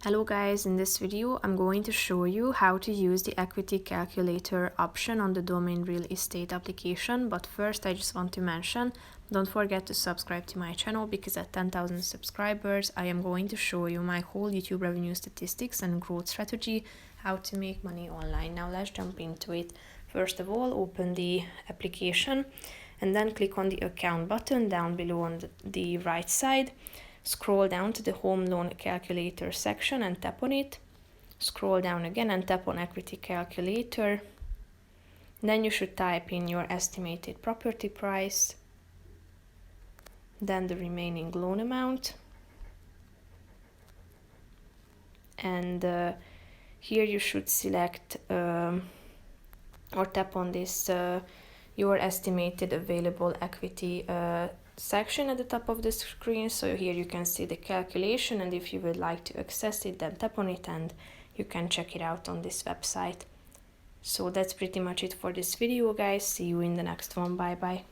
Hello guys, in this video I'm going to show you how to use the equity calculator option on the Domain Real Estate application, but first I just want to mention, don't forget to subscribe to my channel because at 10,000 subscribers I am going to show you my whole YouTube revenue statistics and growth strategy, how to make money online. Now let's jump into it. First of all, open the application and then click on the account button down below on the right side. Scroll down to the home loan calculator section and tap on it. Scroll down again and tap on equity calculator. Then you should type in your estimated property price, then the remaining loan amount, and here you should select or tap on this your estimated available equity section at the top of the screen. So here you can see the calculation, and if you would like to access it, then tap on it and you can check it out on this website. So that's pretty much it for this video, guys. See you in the next one. Bye bye.